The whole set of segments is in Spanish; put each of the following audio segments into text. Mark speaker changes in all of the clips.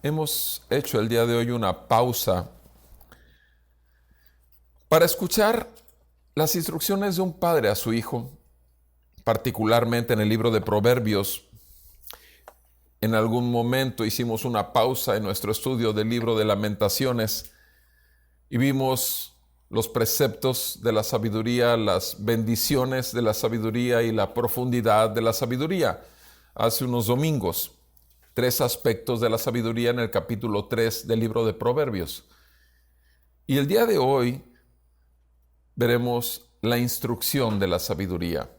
Speaker 1: Hemos hecho el día de hoy una pausa para escuchar las instrucciones de un padre a su hijo, particularmente en el libro de Proverbios. En algún momento hicimos una pausa en nuestro estudio del libro de Lamentaciones y vimos los preceptos de la sabiduría, las bendiciones de la sabiduría y la profundidad de la sabiduría hace unos domingos. 3 aspectos de la sabiduría en el capítulo 3 del libro de Proverbios. Y el día de hoy veremos la instrucción de la sabiduría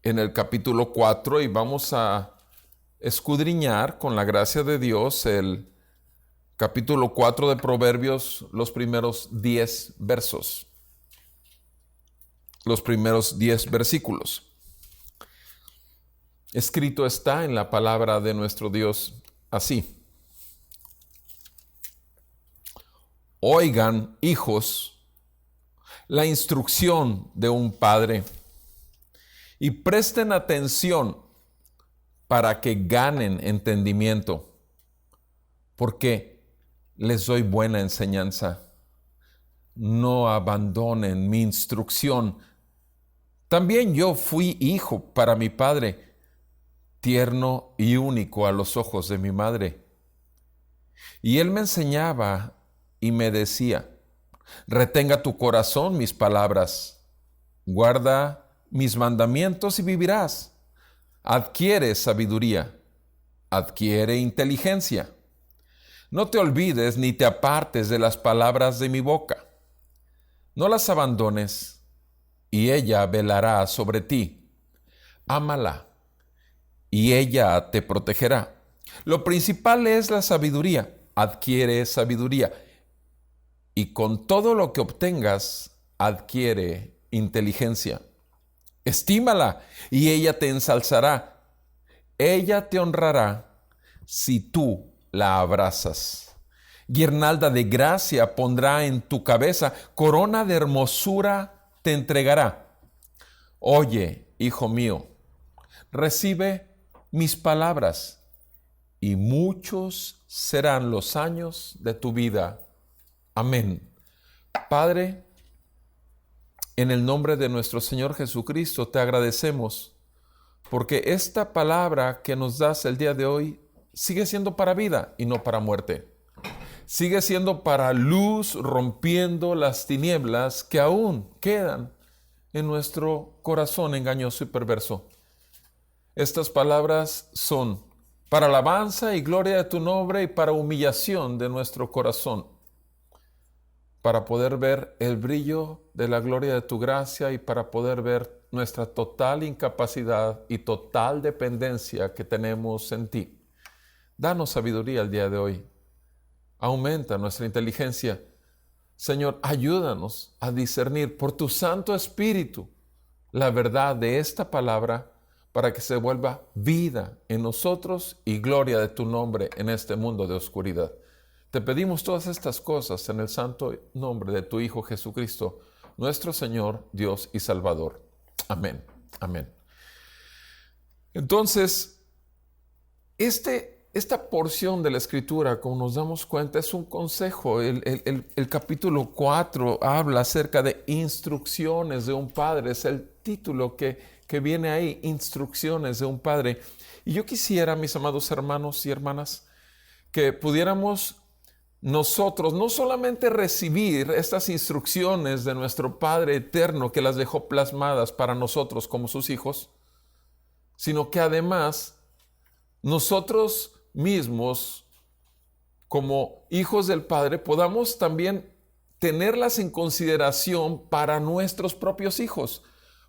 Speaker 1: en el capítulo 4 y vamos a escudriñar con la gracia de Dios el capítulo 4 de Proverbios, los primeros 10 versos, los primeros 10 versículos. Escrito está en la palabra de nuestro Dios así: Oigan, hijos, la instrucción de un padre y presten atención para que ganen entendimiento, porque les doy buena enseñanza. No abandonen mi instrucción. También yo fui hijo para mi padre, tierno y único a los ojos de mi madre. Y él me enseñaba y me decía: retenga tu corazón mis palabras, guarda mis mandamientos y vivirás. Adquiere sabiduría, adquiere inteligencia. No te olvides ni te apartes de las palabras de mi boca. No las abandones, y ella velará sobre ti. Ámala, y ella te protegerá. Lo principal es la sabiduría. Adquiere sabiduría. Y con todo lo que obtengas, adquiere inteligencia. Estímala, y ella te ensalzará. Ella te honrará si tú la abrazas. Guirnalda de gracia pondrá en tu cabeza, corona de hermosura te entregará. Oye, hijo mío, recibe mis palabras, y muchos serán los años de tu vida. Amén. Padre, en el nombre de nuestro Señor Jesucristo te agradecemos porque esta palabra que nos das el día de hoy sigue siendo para vida y no para muerte. Sigue siendo para luz, rompiendo las tinieblas que aún quedan en nuestro corazón engañoso y perverso. Estas palabras son para alabanza y gloria de tu nombre y para humillación de nuestro corazón, para poder ver el brillo de la gloria de tu gracia y para poder ver nuestra total incapacidad y total dependencia que tenemos en ti. Danos sabiduría el día de hoy. Aumenta nuestra inteligencia. Señor, ayúdanos a discernir por tu Santo Espíritu la verdad de esta palabra para que se vuelva vida en nosotros y gloria de tu nombre en este mundo de oscuridad. Te pedimos todas estas cosas en el santo nombre de tu Hijo Jesucristo, nuestro Señor, Dios y Salvador. Amén. Amén. Entonces, esta porción de la Escritura, como nos damos cuenta, es un consejo. El capítulo 4 habla acerca de instrucciones de un padre. Es el título que viene ahí, instrucciones de un padre. Y yo quisiera, mis amados hermanos y hermanas, que pudiéramos nosotros no solamente recibir estas instrucciones de nuestro Padre eterno que las dejó plasmadas para nosotros como sus hijos, sino que además nosotros mismos como hijos del Padre podamos también tenerlas en consideración para nuestros propios hijos.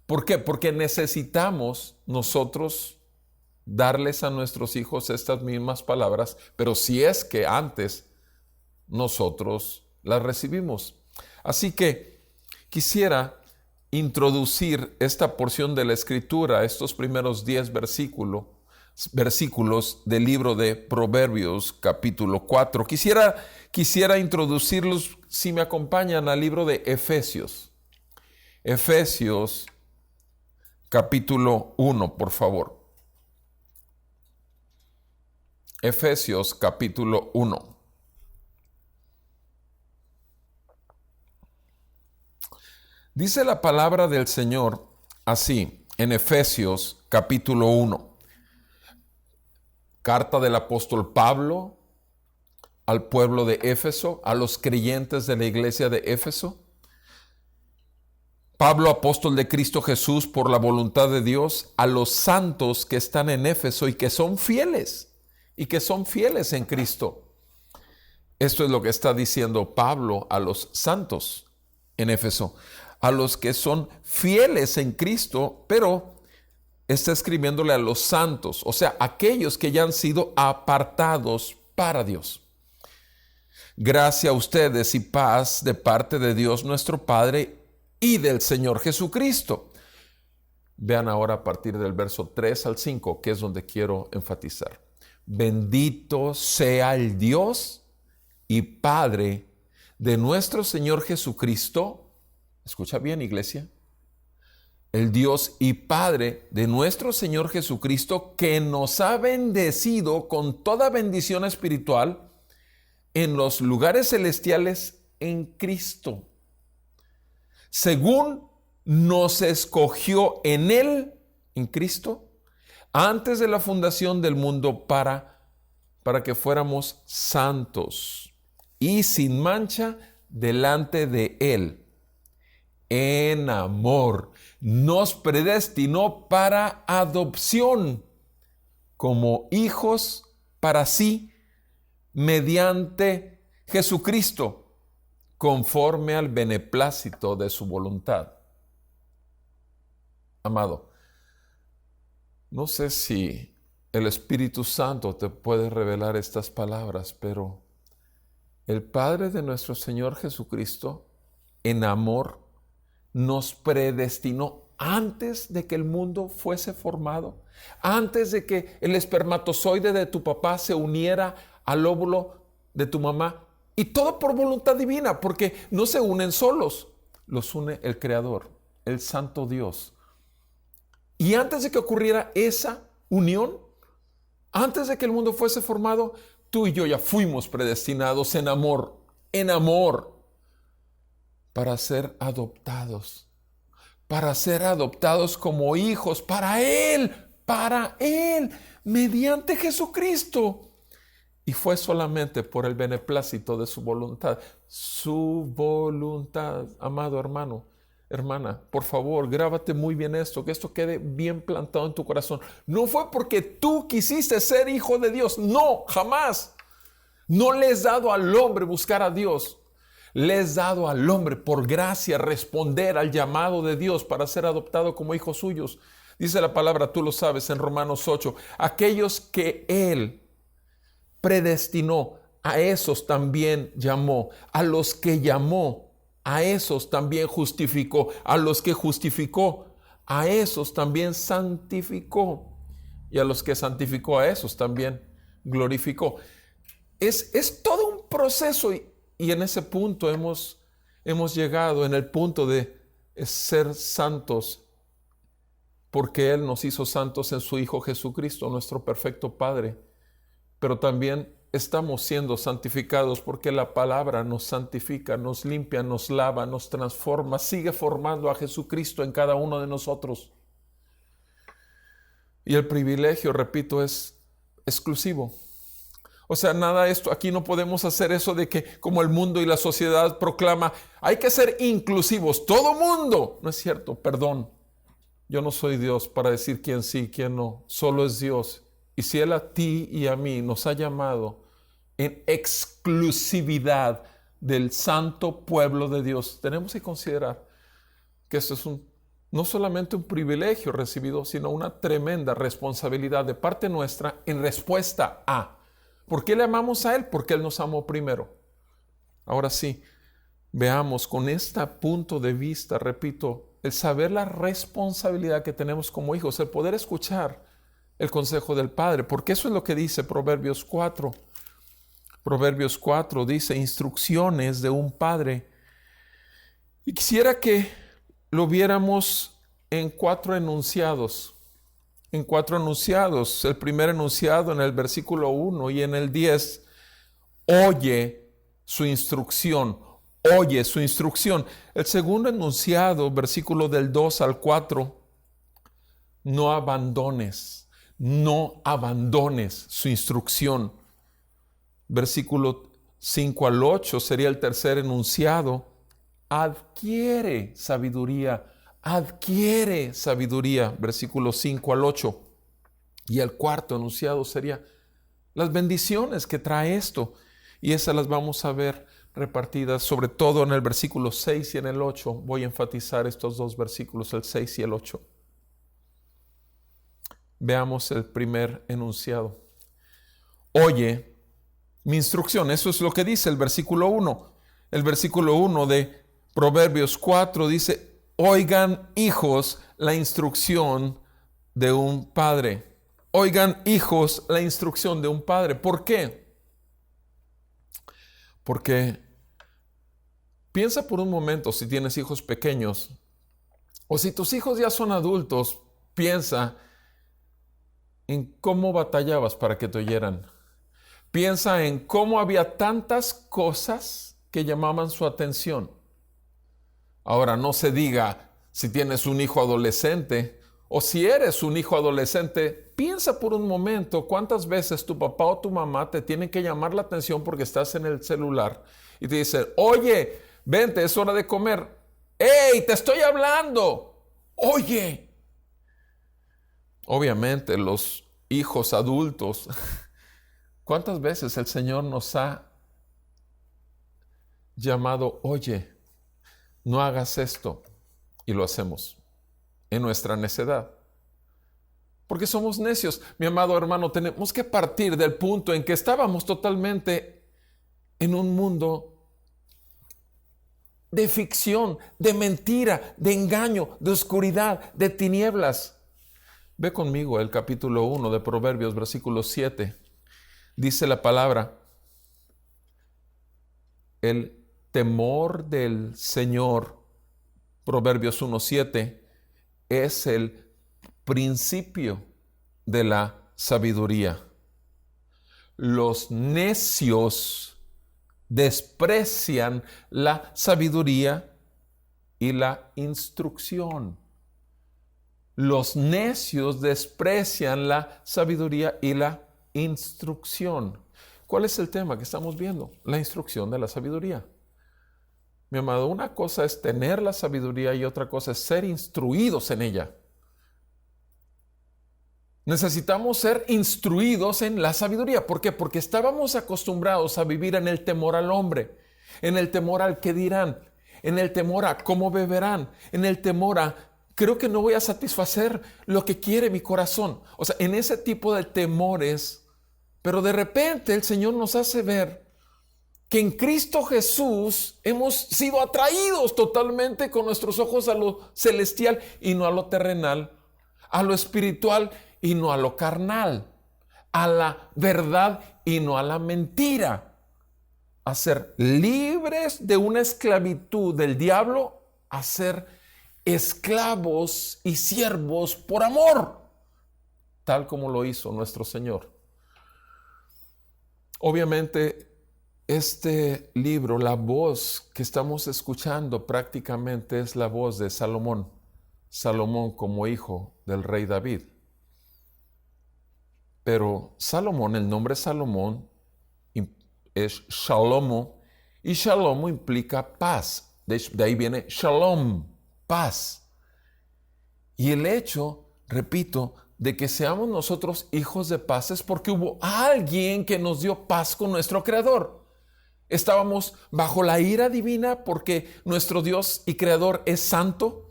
Speaker 1: ¿Por qué? Porque necesitamos nosotros darles a nuestros hijos estas mismas palabras, pero si es que antes nosotros las recibimos. Así que quisiera introducir esta porción de la Escritura, estos primeros 10 versículos, versículos del libro de Proverbios, capítulo 4. Quisiera introducirlos, si me acompañan, al libro de Efesios. Efesios, capítulo 1, por favor. Efesios, capítulo 1. Dice la palabra del Señor así, en Efesios, capítulo 1. Carta del apóstol Pablo al pueblo de Éfeso, a los creyentes de la iglesia de Éfeso. Pablo, apóstol de Cristo Jesús, por la voluntad de Dios, a los santos que están en Éfeso y que son fieles en Cristo. Esto es lo que está diciendo Pablo a los santos en Éfeso, a los que son fieles en Cristo, pero está escribiéndole a los santos, o sea, aquellos que ya han sido apartados para Dios. Gracia a ustedes y paz de parte de Dios nuestro Padre y del Señor Jesucristo. Vean ahora a partir del verso 3 al 5, que es donde quiero enfatizar. Bendito sea el Dios y Padre de nuestro Señor Jesucristo. Escucha bien, iglesia. El Dios y Padre de nuestro Señor Jesucristo, que nos ha bendecido con toda bendición espiritual en los lugares celestiales en Cristo, según nos escogió en Él, en Cristo, antes de la fundación del mundo para que fuéramos santos y sin mancha delante de Él. En amor nos predestinó para adopción como hijos para sí, mediante Jesucristo, conforme al beneplácito de su voluntad. Amado, no sé si el Espíritu Santo te puede revelar estas palabras, pero el Padre de nuestro Señor Jesucristo, en amor, nos predestinó antes de que el mundo fuese formado, antes de que el espermatozoide de tu papá se uniera al óvulo de tu mamá, y todo por voluntad divina, porque no se unen solos, los une el Creador, el Santo Dios. Y antes de que ocurriera esa unión, antes de que el mundo fuese formado, tú y yo ya fuimos predestinados en amor, para ser adoptados como hijos para Él, mediante Jesucristo. Y fue solamente por el beneplácito de su voluntad. Su voluntad, amado hermano, hermana, por favor, grábate muy bien esto, que esto quede bien plantado en tu corazón. No fue porque tú quisiste ser hijo de Dios, no, jamás. No le es dado al hombre buscar a Dios. Le es dado al hombre por gracia responder al llamado de Dios para ser adoptado como hijos suyos. Dice la palabra, tú lo sabes, en Romanos 8, aquellos que Él predestinó, a esos también llamó. A los que llamó, a esos también justificó. A los que justificó, a esos también santificó. Y a los que santificó, a esos también glorificó. Es todo un proceso y en ese punto hemos llegado, en el punto de ser santos, porque Él nos hizo santos en su Hijo Jesucristo, nuestro perfecto Padre. Pero también estamos siendo santificados porque la palabra nos santifica, nos limpia, nos lava, nos transforma, sigue formando a Jesucristo en cada uno de nosotros. Y el privilegio, repito, es exclusivo. O sea, nada de esto, aquí no podemos hacer eso de que como el mundo y la sociedad proclama, hay que ser inclusivos, todo mundo. No es cierto, perdón. Yo no soy Dios para decir quién sí, quién no. Solo es Dios. Y si Él a ti y a mí nos ha llamado en exclusividad del santo pueblo de Dios, tenemos que considerar que esto es no solamente un privilegio recibido, sino una tremenda responsabilidad de parte nuestra en respuesta a. ¿Por qué le amamos a Él? Porque Él nos amó primero. Ahora sí, veamos con este punto de vista, repito, el saber la responsabilidad que tenemos como hijos, el poder escuchar el consejo del Padre, porque eso es lo que dice Proverbios 4. Proverbios 4 dice instrucciones de un padre. Y quisiera que lo viéramos en 4 enunciados. En 4 enunciados. El primer enunciado en el versículo 1 y en el 10. Oye su instrucción. Oye su instrucción. El segundo enunciado, versículo del 2 al 4. No abandones su instrucción. Versículo 5 al 8 sería el tercer enunciado. Adquiere sabiduría, versículo 5 al 8. Y el cuarto enunciado sería las bendiciones que trae esto. Y esas las vamos a ver repartidas, sobre todo en el versículo 6 y en el 8. Voy a enfatizar estos 2 versículos, el 6 y el 8. Veamos el primer enunciado. Oye mi instrucción, eso es lo que dice el versículo 1. El versículo 1 de Proverbios 4 dice, oigan hijos la instrucción de un padre. Oigan hijos la instrucción de un padre. ¿Por qué? Porque piensa por un momento, si tienes hijos pequeños o si tus hijos ya son adultos, piensa en cómo batallabas para que te oyeran. Piensa en cómo había tantas cosas que llamaban su atención. Ahora, no se diga si tienes un hijo adolescente o si eres un hijo adolescente, piensa por un momento cuántas veces tu papá o tu mamá te tienen que llamar la atención porque estás en el celular y te dicen, oye, vente, es hora de comer. ¡Ey, te estoy hablando! ¡Oye! Obviamente los hijos adultos, ¿cuántas veces el Señor nos ha llamado, oye, no hagas esto? Y lo hacemos en nuestra necedad. Porque somos necios. Mi amado hermano, tenemos que partir del punto en que estábamos totalmente en un mundo de ficción, de mentira, de engaño, de oscuridad, de tinieblas. Ve conmigo el capítulo 1 de Proverbios, versículo 7. Dice la palabra, el temor del Señor, Proverbios 1:7, es el principio de la sabiduría. Los necios desprecian la sabiduría y la instrucción. Los necios desprecian la sabiduría y la instrucción. ¿Cuál es el tema que estamos viendo? La instrucción de la sabiduría. Mi amado, una cosa es tener la sabiduría y otra cosa es ser instruidos en ella. Necesitamos ser instruidos en la sabiduría. ¿Por qué? Porque estábamos acostumbrados a vivir en el temor al hombre, en el temor al que dirán, en el temor a cómo beberán, en el temor a creo que no voy a satisfacer lo que quiere mi corazón. O sea, en ese tipo de temores, pero de repente el Señor nos hace ver que en Cristo Jesús hemos sido atraídos totalmente con nuestros ojos a lo celestial y no a lo terrenal, a lo espiritual y no a lo carnal, a la verdad y no a la mentira, a ser libres de una esclavitud del diablo, a ser esclavos y siervos por amor, tal como lo hizo nuestro Señor. Obviamente, este libro, la voz que estamos escuchando prácticamente es la voz de Salomón. Salomón como hijo del rey David. Pero Salomón, el nombre Salomón es Shalomo, y Shalomo implica paz. De ahí viene Shalom, paz. Y el hecho, repito, de que seamos nosotros hijos de paz es porque hubo alguien que nos dio paz con nuestro Creador. Estábamos bajo la ira divina porque nuestro Dios y Creador es santo.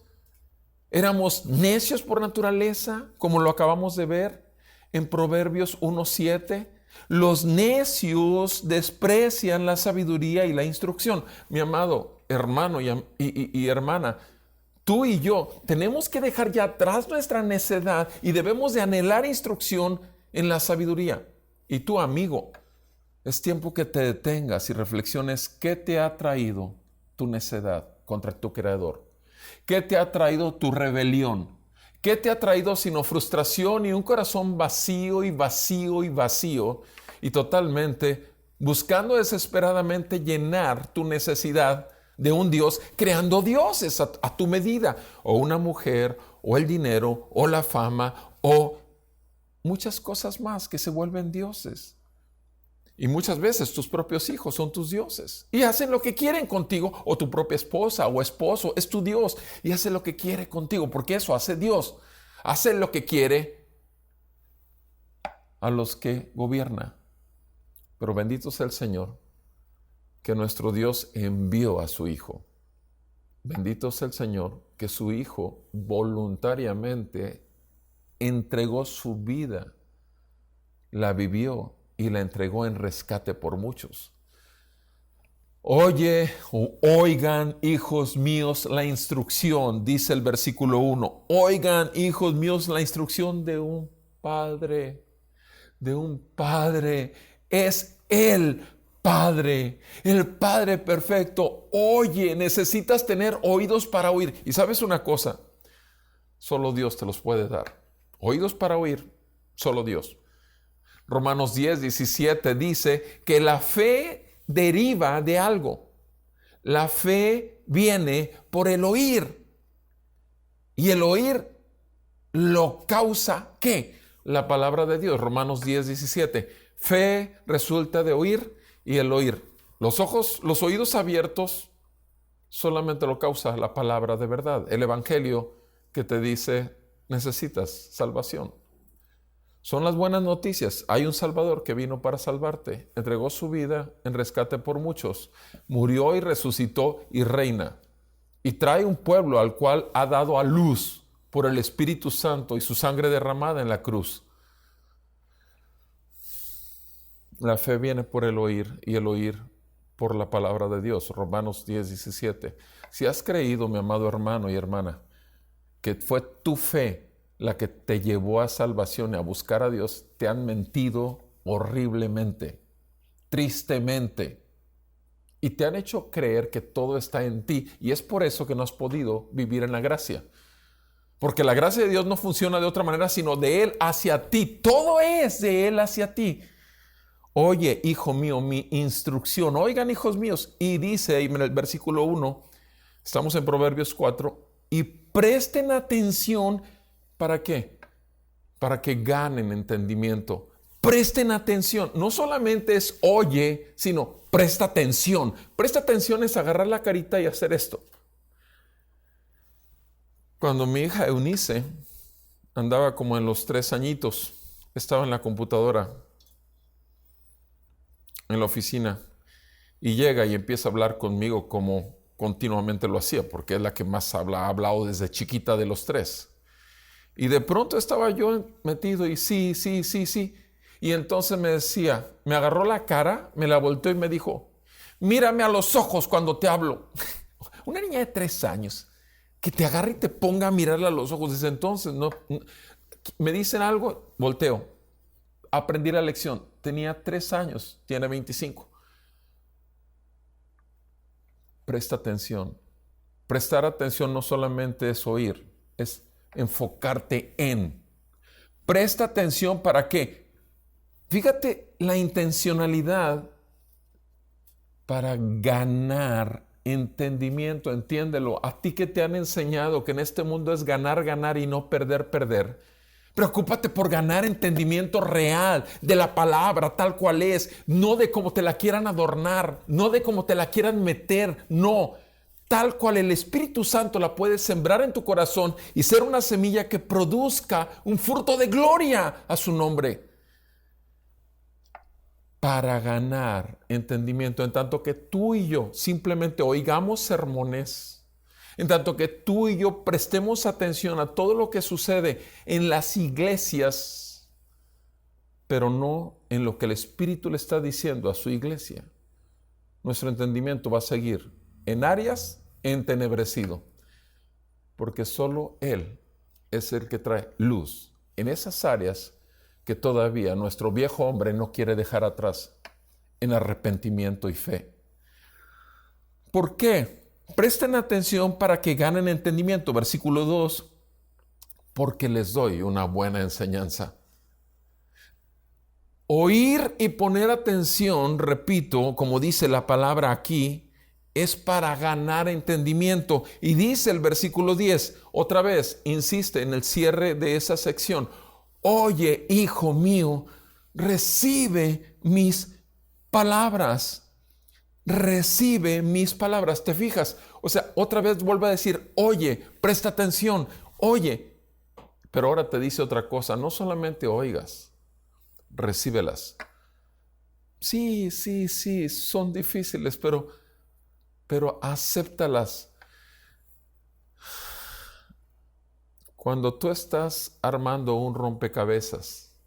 Speaker 1: Éramos necios por naturaleza, como lo acabamos de ver en Proverbios 1:7. Los necios desprecian la sabiduría y la instrucción. Mi amado hermano y hermana, tú y yo tenemos que dejar ya atrás nuestra necedad y debemos de anhelar instrucción en la sabiduría. Y tú, amigo, es tiempo que te detengas y reflexiones qué te ha traído tu necedad contra tu Creador. ¿Qué te ha traído tu rebelión? ¿Qué te ha traído sino frustración y un corazón vacío y vacío y vacío y totalmente buscando desesperadamente llenar tu necesidad de un Dios, creando dioses a tu medida, o una mujer, o el dinero, o la fama, o muchas cosas más que se vuelven dioses? Y muchas veces tus propios hijos son tus dioses y hacen lo que quieren contigo, o tu propia esposa o esposo es tu Dios y hace lo que quiere contigo, porque eso hace Dios. Hace lo que quiere a los que gobierna. Pero bendito sea el Señor, que nuestro Dios envió a su Hijo. Bendito sea el Señor, que su Hijo voluntariamente entregó su vida, la vivió y la entregó en rescate por muchos. Oye, o oigan, hijos míos, la instrucción, dice el versículo 1. Oigan, hijos míos, la instrucción de un padre. De un padre. Es el Padre perfecto. Oye, necesitas tener oídos para oír. Y sabes una cosa, solo Dios te los puede dar. Oídos para oír, solo Dios. Romanos 10:17 dice que la fe deriva de algo. La fe viene por el oír. Y el oír lo causa, ¿qué? La palabra de Dios. Romanos 10:17. Fe resulta de oír y el oír. Los oídos abiertos solamente lo causa la palabra de verdad. El evangelio que te dice necesitas salvación. Son las buenas noticias. Hay un Salvador que vino para salvarte. Entregó su vida en rescate por muchos. Murió y resucitó y reina. Y trae un pueblo al cual ha dado a luz por el Espíritu Santo y su sangre derramada en la cruz. La fe viene por el oír y el oír por la palabra de Dios. Romanos 10:17. Si has creído, mi amado hermano y hermana, que fue tu fe la que te llevó a salvación y a buscar a Dios, te han mentido horriblemente, tristemente, y te han hecho creer que todo está en ti, y es por eso que no has podido vivir en la gracia, porque la gracia de Dios no funciona de otra manera sino de Él hacia ti. Todo es de Él hacia ti. Oye, hijo mío, mi instrucción. Oigan, hijos míos. Y dice ahí en el versículo 1, estamos en Proverbios 4, y presten atención. ¿Para qué? Para que ganen entendimiento. Presten atención. No solamente es oye, sino presta atención. Presta atención es agarrar la carita y hacer esto. Cuando mi hija Eunice andaba como en los 3 añitos, estaba en la computadora, en la oficina, y llega y empieza a hablar conmigo como continuamente lo hacía, porque es la que más ha hablado desde chiquita de los 3. Y de pronto estaba yo metido y sí. Y entonces me decía, me agarró la cara, me la volteó y me dijo, mírame a los ojos cuando te hablo. Una niña de 3 años, que te agarre y te ponga a mirarle a los ojos. Desde entonces, no, me dicen algo, volteo. Aprendí la lección. Tenía 3 años, tiene 25. Presta atención. Prestar atención no solamente es oír, es enfocarte en. Presta atención para qué. Fíjate la intencionalidad para ganar entendimiento. Entiéndelo. A ti que te han enseñado que en este mundo es ganar, ganar y no perder, perder. Preocúpate por ganar entendimiento real de la palabra tal cual es, no de cómo te la quieran adornar, no de cómo te la quieran meter, no. Tal cual el Espíritu Santo la puede sembrar en tu corazón y ser una semilla que produzca un fruto de gloria a su nombre. Para ganar entendimiento, en tanto que tú y yo simplemente oigamos sermones, en tanto que tú y yo prestemos atención a todo lo que sucede en las iglesias, pero no en lo que el Espíritu le está diciendo a su iglesia, nuestro entendimiento va a seguir en áreas entenebrecido. porque solo Él es el que trae luz en esas áreas que todavía nuestro viejo hombre no quiere dejar atrás en arrepentimiento y fe. ¿Por qué? Presten atención para que ganen entendimiento. Versículo 2, porque les doy una buena enseñanza. Oír y poner atención, repito, como dice la palabra aquí, es para ganar entendimiento. Y dice el versículo 10, otra vez, insiste en el cierre de esa sección. Oye, hijo mío, recibe mis palabras. Recibe mis palabras. ¿Te fijas? O sea, otra vez vuelve a decir, oye, presta atención, oye. Pero ahora te dice otra cosa, no solamente oigas, recíbelas. Sí, son difíciles, pero acéptalas. Cuando tú estás armando un rompecabezas,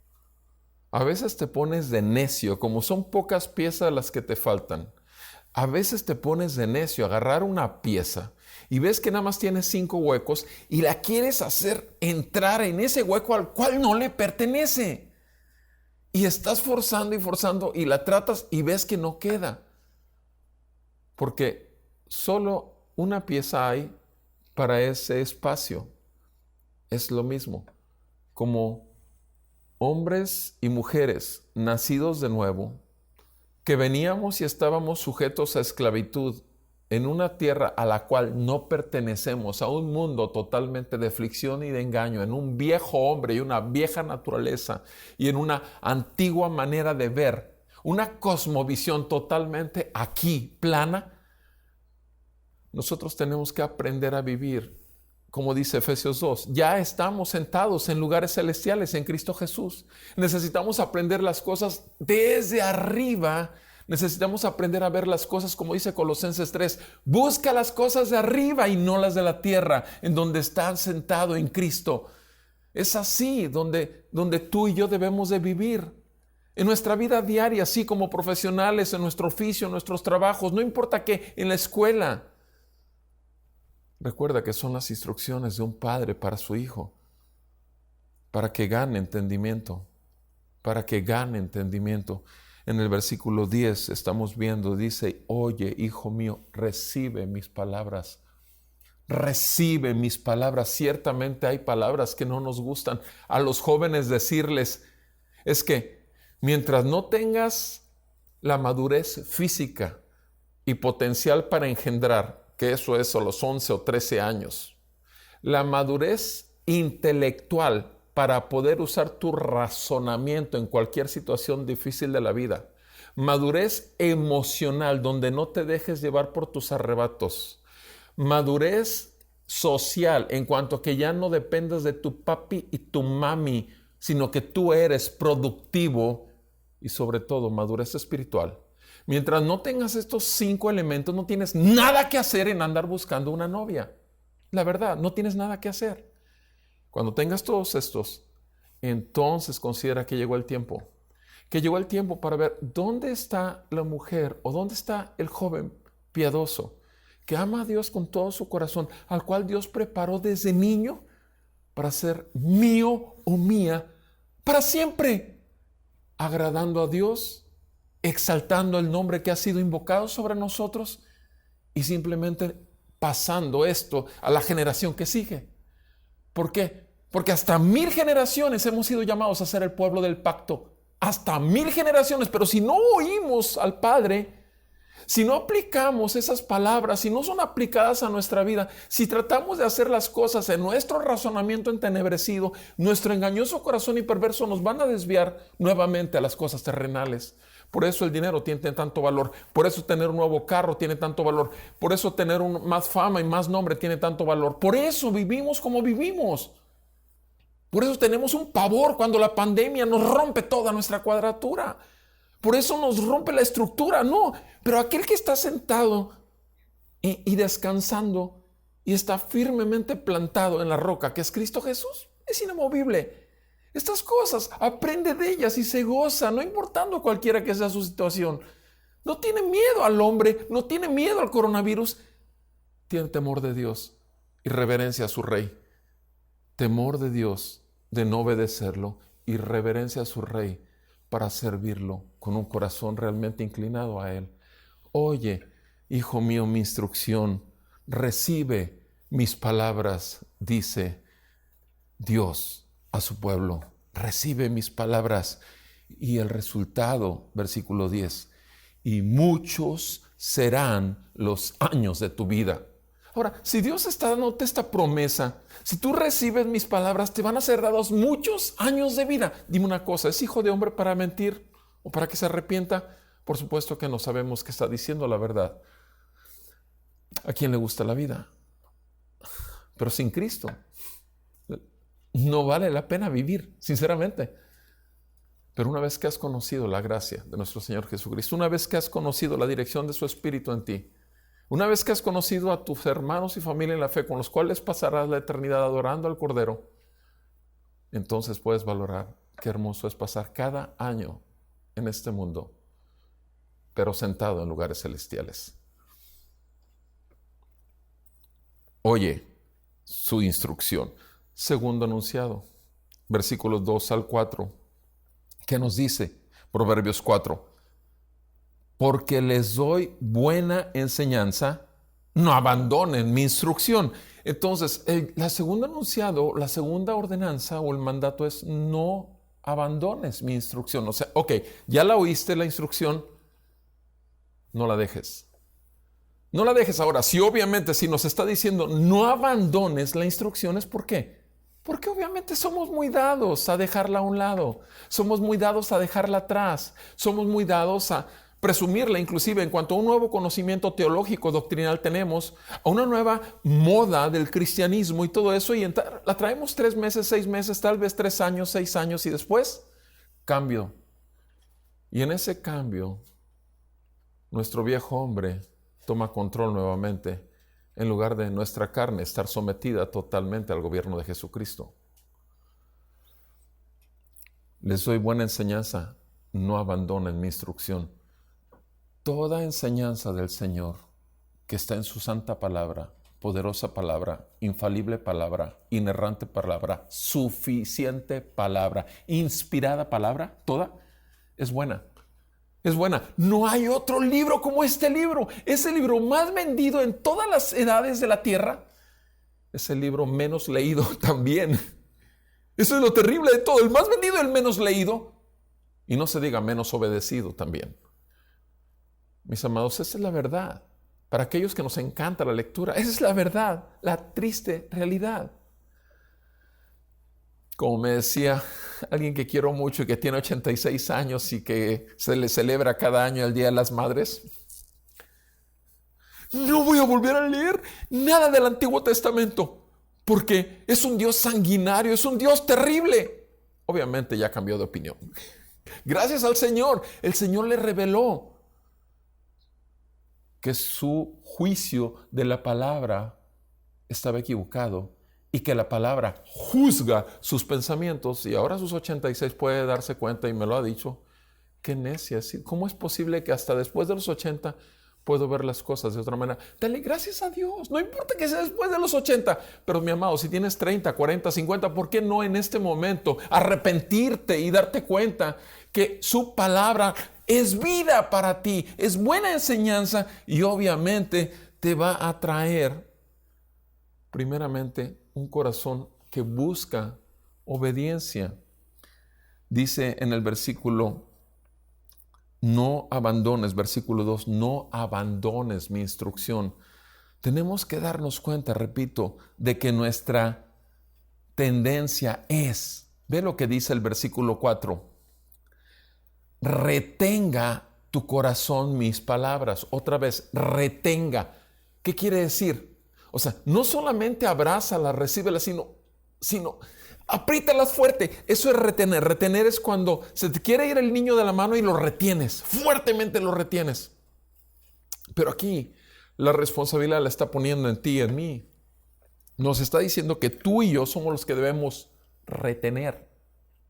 Speaker 1: a veces te pones de necio, como son pocas piezas las que te faltan. A veces te pones de necio a agarrar una pieza y ves que nada más tiene 5 huecos y la quieres hacer entrar en ese hueco al cual no le pertenece. Y estás forzando y forzando y la tratas y ves que no queda. Porque solo una pieza hay para ese espacio. Es lo mismo. Como hombres y mujeres nacidos de nuevo, que veníamos y estábamos sujetos a esclavitud en una tierra a la cual no pertenecemos, a un mundo totalmente de aflicción y de engaño, en un viejo hombre y una vieja naturaleza y en una antigua manera de ver, una cosmovisión totalmente aquí, plana. Nosotros tenemos que aprender a vivir, como dice Efesios 2, ya estamos sentados en lugares celestiales en Cristo Jesús. Necesitamos aprender las cosas desde arriba. Necesitamos aprender a ver las cosas como dice Colosenses 3. Busca las cosas de arriba y no las de la tierra, en donde estás sentado en Cristo. Es así donde tú y yo debemos de vivir. En nuestra vida diaria, así como profesionales, en nuestro oficio, en nuestros trabajos, no importa qué, en la escuela. Recuerda que son las instrucciones de un padre para su hijo, para que gane entendimiento, para que gane entendimiento. En el versículo 10 estamos viendo, dice, oye, hijo mío, recibe mis palabras. Recibe mis palabras. Ciertamente hay palabras que no nos gustan. A los jóvenes decirles, es que mientras no tengas la madurez física y potencial para engendrar, que eso es a los 11 o 13 años. La madurez intelectual para poder usar tu razonamiento en cualquier situación difícil de la vida. Madurez emocional, donde no te dejes llevar por tus arrebatos. Madurez social, en cuanto a que ya no dependas de tu papi y tu mami, sino que tú eres productivo. Y sobre todo, madurez espiritual. Mientras no tengas estos 5 elementos, no tienes nada que hacer en andar buscando una novia. La verdad, no tienes nada que hacer. Cuando tengas todos estos, entonces considera que llegó el tiempo. Que llegó el tiempo para ver dónde está la mujer o dónde está el joven piadoso que ama a Dios con todo su corazón, al cual Dios preparó desde niño para ser mío o mía para siempre, agradando a Dios, exaltando el nombre que ha sido invocado sobre nosotros y simplemente pasando esto a la generación que sigue. ¿Por qué? Porque hasta 1000 generaciones hemos sido llamados a ser el pueblo del pacto. Hasta 1000 generaciones, pero si no oímos al Padre, si no aplicamos esas palabras, si no son aplicadas a nuestra vida, si tratamos de hacer las cosas en nuestro razonamiento entenebrecido, nuestro engañoso corazón y perverso nos van a desviar nuevamente a las cosas terrenales. Por eso el dinero tiene tanto valor. Por eso tener un nuevo carro tiene tanto valor. Por eso tener más fama y más nombre tiene tanto valor. Por eso vivimos como vivimos. Por eso tenemos un pavor cuando la pandemia nos rompe toda nuestra cuadratura. Por eso nos rompe la estructura. No, pero aquel que está sentado y descansando y está firmemente plantado en la roca, que es Cristo Jesús, es inamovible. Estas cosas, aprende de ellas y se goza, no importando cualquiera que sea su situación. No tiene miedo al hombre, no tiene miedo al coronavirus, tiene temor de Dios. y reverencia a su rey. Temor de Dios de no obedecerlo y reverencia a su rey para servirlo con un corazón realmente inclinado a él. Oye, hijo mío, mi instrucción, recibe mis palabras, dice Dios a su pueblo. Recibe mis palabras. Y el resultado, versículo 10, y muchos serán los años de tu vida. Ahora, si Dios está dándote esta promesa, si tú recibes mis palabras, te van a ser dados muchos años de vida. Dime una cosa, ¿es hijo de hombre para mentir o para que se arrepienta? Por supuesto que no sabemos que está diciendo la verdad. ¿A quién le gusta la vida? Pero sin Cristo no vale la pena vivir, sinceramente. Pero una vez que has conocido la gracia de nuestro Señor Jesucristo, una vez que has conocido la dirección de su Espíritu en ti, una vez que has conocido a tus hermanos y familia en la fe con los cuales pasarás la eternidad adorando al Cordero, entonces puedes valorar qué hermoso es pasar cada año en este mundo, pero sentado en lugares celestiales. Oye su instrucción. Segundo enunciado, versículos 2 al 4. ¿Qué nos dice? Proverbios 4. Porque les doy buena enseñanza, no abandonen mi instrucción. Entonces, la segunda enunciado, la segunda ordenanza o el mandato es no abandones mi instrucción. O sea, ok, ya la oíste la instrucción, no la dejes. No la dejes ahora. Si obviamente si nos está diciendo no abandones la instrucción, ¿es por qué? Porque obviamente somos muy dados a dejarla a un lado, somos muy dados a dejarla atrás, somos muy dados a presumirla inclusive en cuanto a un nuevo conocimiento teológico, doctrinal tenemos, a una nueva moda del cristianismo y todo eso, y la traemos 3 meses, 6 meses, tal vez 3 años, 6 años y después, cambio. Y en ese cambio, nuestro viejo hombre toma control nuevamente, en lugar de nuestra carne estar sometida totalmente al gobierno de Jesucristo. Les doy buena enseñanza, no abandonen mi instrucción. Toda enseñanza del Señor que está en su santa palabra, poderosa palabra, infalible palabra, inerrante palabra, suficiente palabra, inspirada palabra, toda es buena. Es buena. No hay otro libro como este libro. Es el libro más vendido en todas las edades de la tierra. Es el libro menos leído también. Eso es lo terrible de todo. El más vendido y el menos leído. Y no se diga menos obedecido también. Mis amados, esa es la verdad. Para aquellos que nos encanta la lectura, esa es la verdad, la triste realidad. Como me decía alguien que quiero mucho y que tiene 86 años y que se le celebra cada año el Día de las Madres, no voy a volver a leer nada del Antiguo Testamento porque es un Dios sanguinario, es un Dios terrible. Obviamente ya cambió de opinión. Gracias al Señor, el Señor le reveló que su juicio de la palabra estaba equivocado y que la palabra juzga sus pensamientos, y ahora a sus 86 puede darse cuenta, y me lo ha dicho, qué necia. ¿Cómo es posible que hasta después de los 80 puedo ver las cosas de otra manera? Dale gracias a Dios, no importa que sea después de los 80, pero mi amado, si tienes 30, 40, 50, ¿por qué no en este momento arrepentirte y darte cuenta que su palabra es vida para ti, es buena enseñanza y obviamente te va a traer primeramente un corazón que busca obediencia? Dice en el versículo, no abandones, versículo 2, no abandones mi instrucción. Tenemos que darnos cuenta, repito, de que nuestra tendencia es, ve lo que dice el versículo 4, retenga tu corazón mis palabras. Otra vez, retenga. ¿Qué quiere decir? O sea, no solamente abrázalas, recíbelas, sino apriétalas fuerte. Eso es retener. Retener es cuando se te quiere ir el niño de la mano y lo retienes, fuertemente lo retienes. Pero aquí la responsabilidad la está poniendo en ti y en mí. Nos está diciendo que tú y yo somos los que debemos retener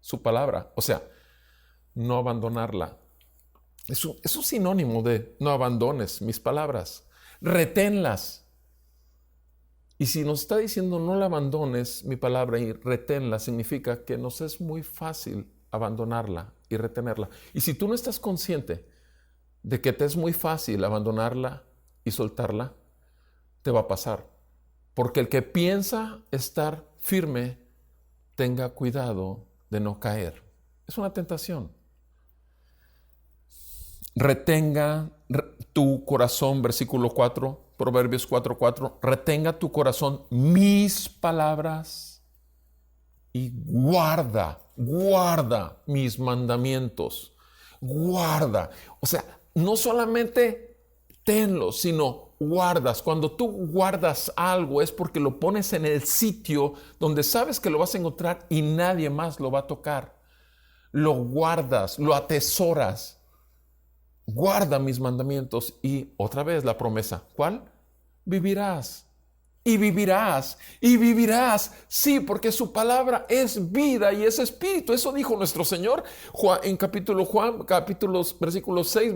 Speaker 1: su palabra. O sea, no abandonarla. Es un sinónimo de no abandones mis palabras. Reténlas. Y si nos está diciendo no la abandones, mi palabra, y reténla, significa que nos es muy fácil abandonarla y retenerla. Y si tú no estás consciente de que te es muy fácil abandonarla y soltarla, te va a pasar. Porque el que piensa estar firme, tenga cuidado de no caer. Es una tentación. Retenga tu corazón, versículo 4, Proverbios 4:4, retenga tu corazón mis palabras y guarda mis mandamientos. Guarda. O sea, no solamente tenlos, sino guardas. Cuando tú guardas algo es porque lo pones en el sitio donde sabes que lo vas a encontrar y nadie más lo va a tocar. Lo guardas, lo atesoras. Guarda mis mandamientos y otra vez la promesa. ¿Cuál? Vivirás. Y vivirás. Y vivirás. Sí, porque su palabra es vida y es espíritu. Eso dijo nuestro Señor en capítulo 6, capítulo 6,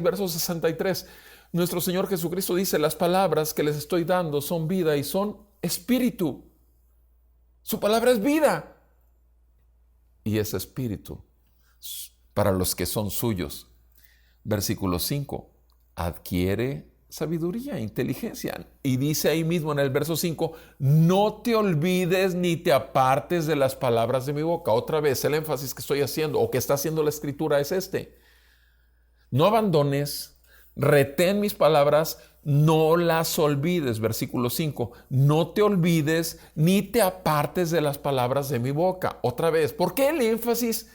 Speaker 1: verso 63. Nuestro Señor Jesucristo dice, las palabras que les estoy dando son vida y son espíritu. Su palabra es vida y es espíritu para los que son suyos. Versículo 5, adquiere sabiduría, inteligencia. Y dice ahí mismo en el verso 5, no te olvides ni te apartes de las palabras de mi boca. Otra vez, el énfasis que estoy haciendo o que está haciendo la Escritura es este. No abandones, retén mis palabras, no las olvides. Versículo 5, no te olvides ni te apartes de las palabras de mi boca. Otra vez, ¿por qué el énfasis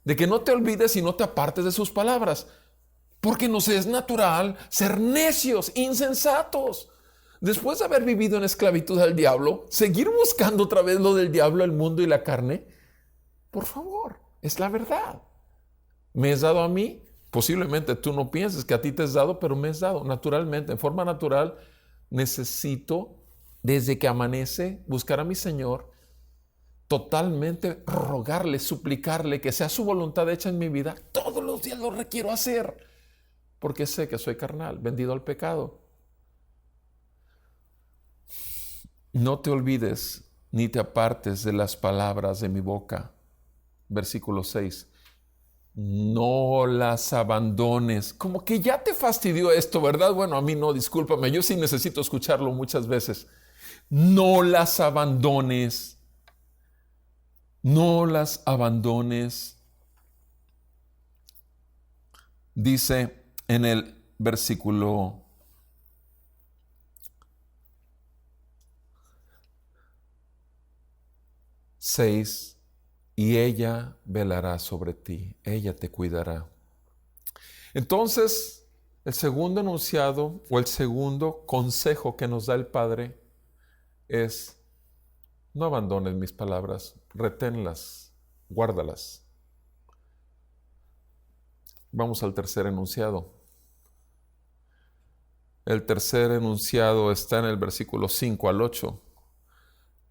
Speaker 1: de que no te olvides y no te apartes de sus palabras? Porque nos es natural ser necios, insensatos. Después de haber vivido en esclavitud al diablo, seguir buscando otra vez lo del diablo, el mundo y la carne. Por favor, es la verdad. ¿Me es dado a mí? Posiblemente tú no pienses que a ti te es dado, pero me es dado naturalmente, en forma natural. Necesito, desde que amanece, buscar a mi Señor, totalmente rogarle, suplicarle que sea su voluntad hecha en mi vida. Todos los días lo requiero hacer, porque sé que soy carnal, vendido al pecado. No te olvides ni te apartes de las palabras de mi boca. Versículo 6. No las abandones. Como que ya te fastidió esto, ¿verdad? Bueno, a mí no, discúlpame, yo sí necesito escucharlo muchas veces. No las abandones. No las abandones. Dice en el versículo 6, y ella velará sobre ti, ella te cuidará. Entonces, el segundo enunciado o el segundo consejo que nos da el Padre es: no abandones mis palabras, reténlas, guárdalas. Vamos al tercer enunciado. El tercer enunciado está en el versículo 5 al 8.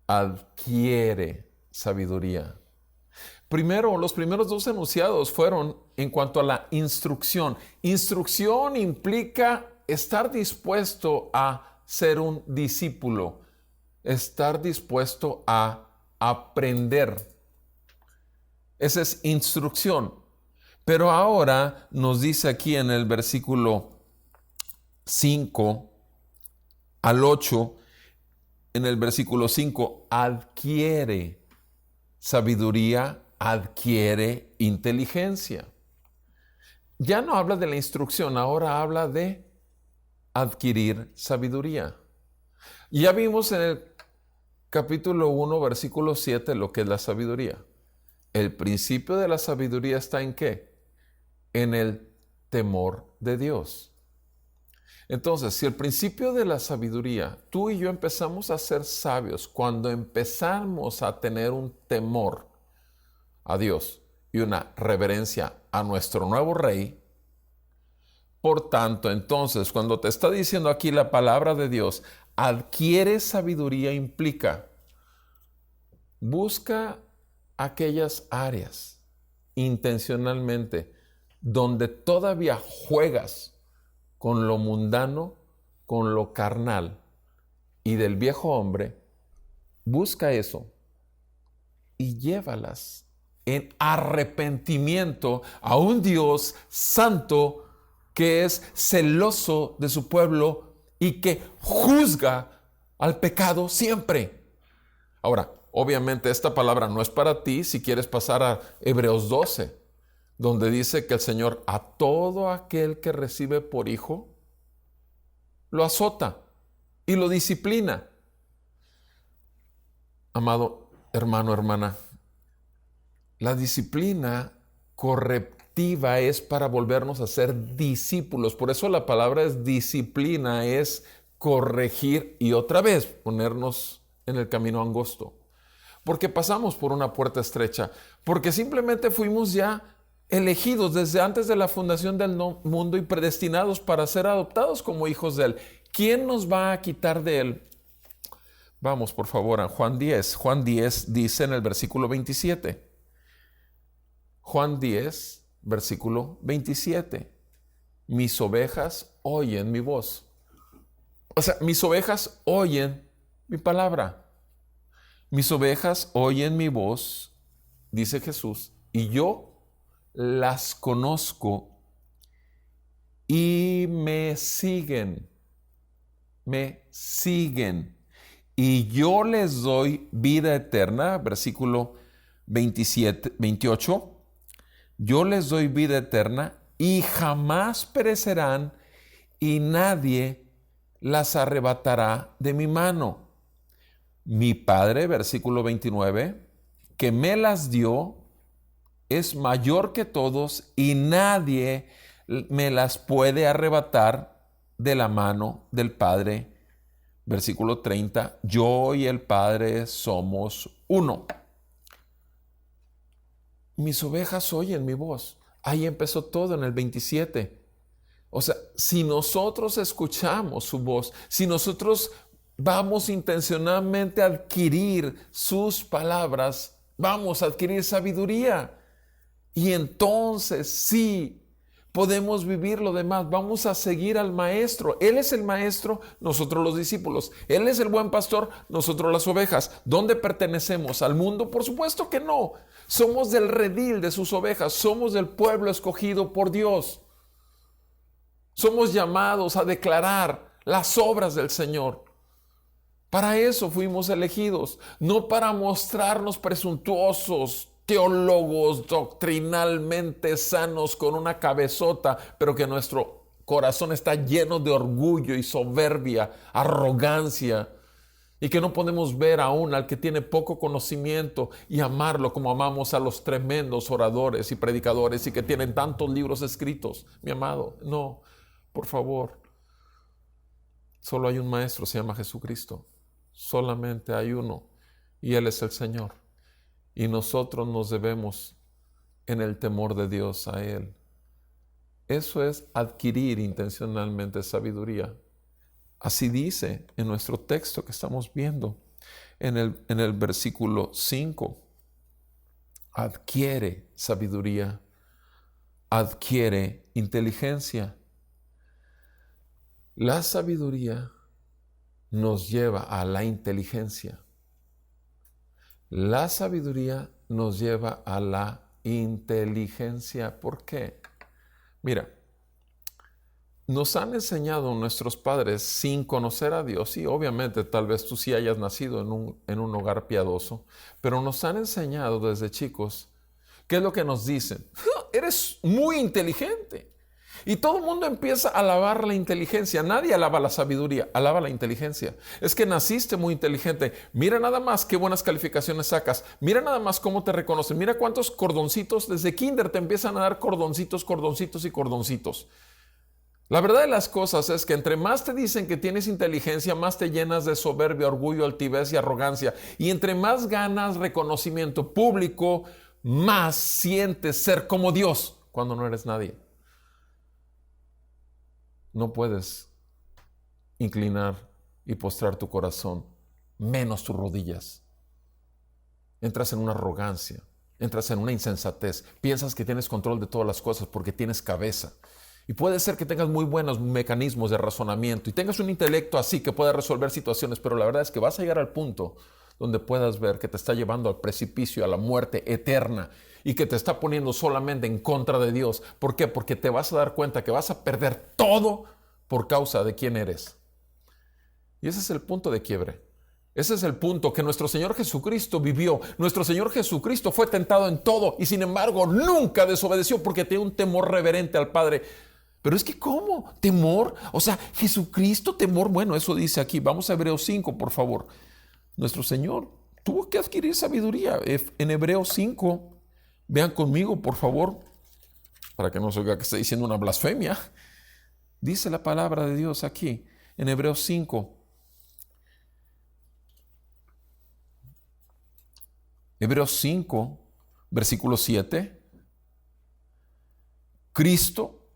Speaker 1: Adquiere sabiduría. Primero, los primeros dos enunciados fueron en cuanto a la instrucción. Instrucción implica estar dispuesto a ser un discípulo, estar dispuesto a aprender. Esa es instrucción. Pero ahora nos dice aquí en el versículo 5 al 8, en el versículo 5, adquiere sabiduría, adquiere inteligencia. Ya no habla de la instrucción, ahora habla de adquirir sabiduría. Ya vimos en el capítulo 1, versículo 7, lo que es la sabiduría. El principio de la sabiduría está ¿en qué? En el temor de Dios. Entonces, si el principio de la sabiduría, tú y yo empezamos a ser sabios cuando empezamos a tener un temor a Dios y una reverencia a nuestro nuevo Rey. Por tanto, entonces, cuando te está diciendo aquí la palabra de Dios, adquiere sabiduría, implica, busca aquellas áreas intencionalmente donde todavía juegas con lo mundano, con lo carnal, y del viejo hombre, busca eso y llévalas en arrepentimiento a un Dios santo que es celoso de su pueblo y que juzga al pecado siempre. Ahora, obviamente esta palabra no es para ti si quieres pasar a Hebreos 12, donde dice que el Señor a todo aquel que recibe por hijo lo azota y lo disciplina. Amado hermano, hermana, la disciplina correctiva es para volvernos a ser discípulos. Por eso la palabra es disciplina, es corregir y otra vez ponernos en el camino angosto. Porque pasamos por una puerta estrecha, porque simplemente fuimos ya elegidos desde antes de la fundación del mundo y predestinados para ser adoptados como hijos de Él. ¿Quién nos va a quitar de Él? Vamos por favor a Juan 10. Juan 10 dice en el versículo 27. Juan 10, versículo 27. Mis ovejas oyen mi voz. O sea, mis ovejas oyen mi palabra. Mis ovejas oyen mi voz, dice Jesús, y yo las conozco y me siguen. Me siguen. Y yo les doy vida eterna, versículo 28. Yo les doy vida eterna y jamás perecerán y nadie las arrebatará de mi mano. Mi Padre, versículo 29, que me las dio, es mayor que todos y nadie me las puede arrebatar de la mano del Padre. Versículo 30, yo y el Padre somos uno. Mis ovejas oyen mi voz. Ahí empezó todo en el 27. O sea, si nosotros escuchamos su voz, si nosotros vamos intencionalmente a adquirir sus palabras, vamos a adquirir sabiduría. Y entonces sí, podemos vivir lo demás. Vamos a seguir al Maestro. Él es el Maestro, nosotros los discípulos. Él es el buen pastor, nosotros las ovejas. ¿Dónde pertenecemos? ¿Al mundo? Por supuesto que no. Somos del redil de sus ovejas. Somos del pueblo escogido por Dios. Somos llamados a declarar las obras del Señor. Para eso fuimos elegidos, no para mostrarnos presuntuosos, teólogos doctrinalmente sanos con una cabezota, pero que nuestro corazón está lleno de orgullo y soberbia, arrogancia, y que no podemos ver aún al que tiene poco conocimiento y amarlo como amamos a los tremendos oradores y predicadores y que tienen tantos libros escritos. Mi amado, no, por favor. Solo hay un maestro, se llama Jesucristo. Solamente hay uno y Él es el Señor. Y nosotros nos debemos en el temor de Dios a Él. Eso es adquirir intencionalmente sabiduría. Así dice en nuestro texto que estamos viendo en el versículo 5. Adquiere sabiduría, adquiere inteligencia. La sabiduría nos lleva a la inteligencia. La sabiduría nos lleva a la inteligencia. ¿Por qué? Mira, nos han enseñado nuestros padres sin conocer a Dios, y obviamente tal vez tú sí hayas nacido en un hogar piadoso, pero nos han enseñado desde chicos, ¿qué es lo que nos dicen? Eres muy inteligente. Y todo el mundo empieza a alabar la inteligencia. Nadie alaba la sabiduría, alaba la inteligencia. Es que naciste muy inteligente. Mira nada más qué buenas calificaciones sacas. Mira nada más cómo te reconocen. Mira cuántos cordoncitos. Desde kinder te empiezan a dar cordoncitos, cordoncitos y cordoncitos. La verdad de las cosas es que entre más te dicen que tienes inteligencia, más te llenas de soberbia, orgullo, altivez y arrogancia. Y entre más ganas reconocimiento público, más sientes ser como Dios cuando no eres nadie. No puedes inclinar y postrar tu corazón, menos tus rodillas. Entras en una arrogancia, entras en una insensatez. Piensas que tienes control de todas las cosas porque tienes cabeza. Y puede ser que tengas muy buenos mecanismos de razonamiento y tengas un intelecto así que pueda resolver situaciones, pero la verdad es que vas a llegar al punto donde puedas ver que te está llevando al precipicio, a la muerte eterna y que te está poniendo solamente en contra de Dios. ¿Por qué? Porque te vas a dar cuenta que vas a perder todo por causa de quién eres. Y ese es el punto de quiebre. Ese es el punto que nuestro Señor Jesucristo vivió. Nuestro Señor Jesucristo fue tentado en todo y sin embargo nunca desobedeció porque tenía un temor reverente al Padre. Pero es que ¿cómo? ¿Temor? O sea, Jesucristo, temor. Bueno, eso dice aquí. Vamos a Hebreos 5, por favor. Nuestro Señor tuvo que adquirir sabiduría. En Hebreos 5, vean conmigo, por favor, para que no se oiga que estoy diciendo una blasfemia. Dice la palabra de Dios aquí, en Hebreos 5. Hebreos 5, versículo 7. Cristo,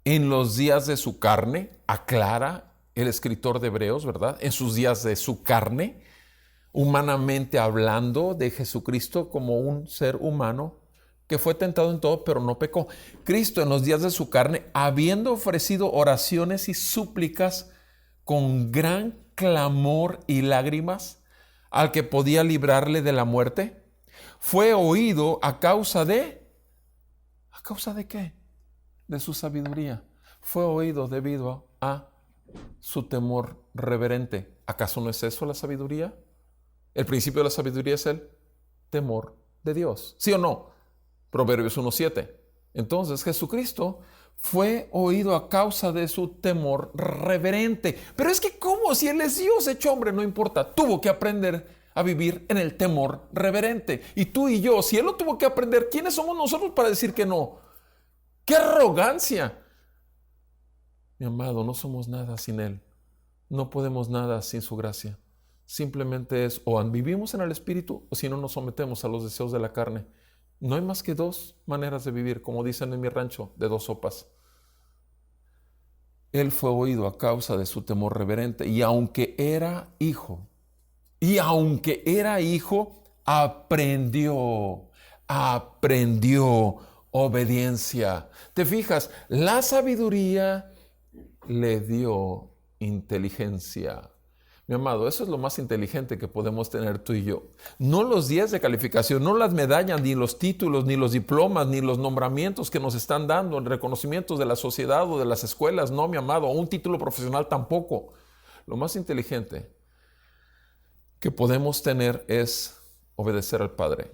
Speaker 1: en los días de su carne, aclara el escritor de Hebreos, ¿verdad? En sus días de su carne, humanamente hablando de Jesucristo como un ser humano que fue tentado en todo, pero no pecó. Cristo en los días de su carne, habiendo ofrecido oraciones y súplicas con gran clamor y lágrimas al que podía librarle de la muerte, fue oído ¿a causa de qué? De su sabiduría. Fue oído debido a su temor reverente. ¿Acaso no es eso la sabiduría? El principio de la sabiduría es el temor de Dios. ¿Sí o no? Proverbios 1:7. Entonces Jesucristo fue oído a causa de su temor reverente. Pero es que ¿cómo? Si Él es Dios hecho hombre, no importa. Tuvo que aprender a vivir en el temor reverente. Y tú y yo, si Él lo tuvo que aprender, ¿quiénes somos nosotros para decir que no? ¡Qué arrogancia! Mi amado, no somos nada sin Él. No podemos nada sin su gracia. Simplemente es o vivimos en el Espíritu o si no nos sometemos a los deseos de la carne. No hay más que dos maneras de vivir, como dicen en mi rancho, de dos sopas. Él fue oído a causa de su temor reverente y aunque era hijo, aprendió obediencia. ¿Te fijas? La sabiduría le dio inteligencia. Mi amado, eso es lo más inteligente que podemos tener tú y yo. No los 10 de calificación, no las medallas, ni los títulos, ni los diplomas, ni los nombramientos que nos están dando, reconocimientos de la sociedad o de las escuelas. No, mi amado, un título profesional tampoco. Lo más inteligente que podemos tener es obedecer al Padre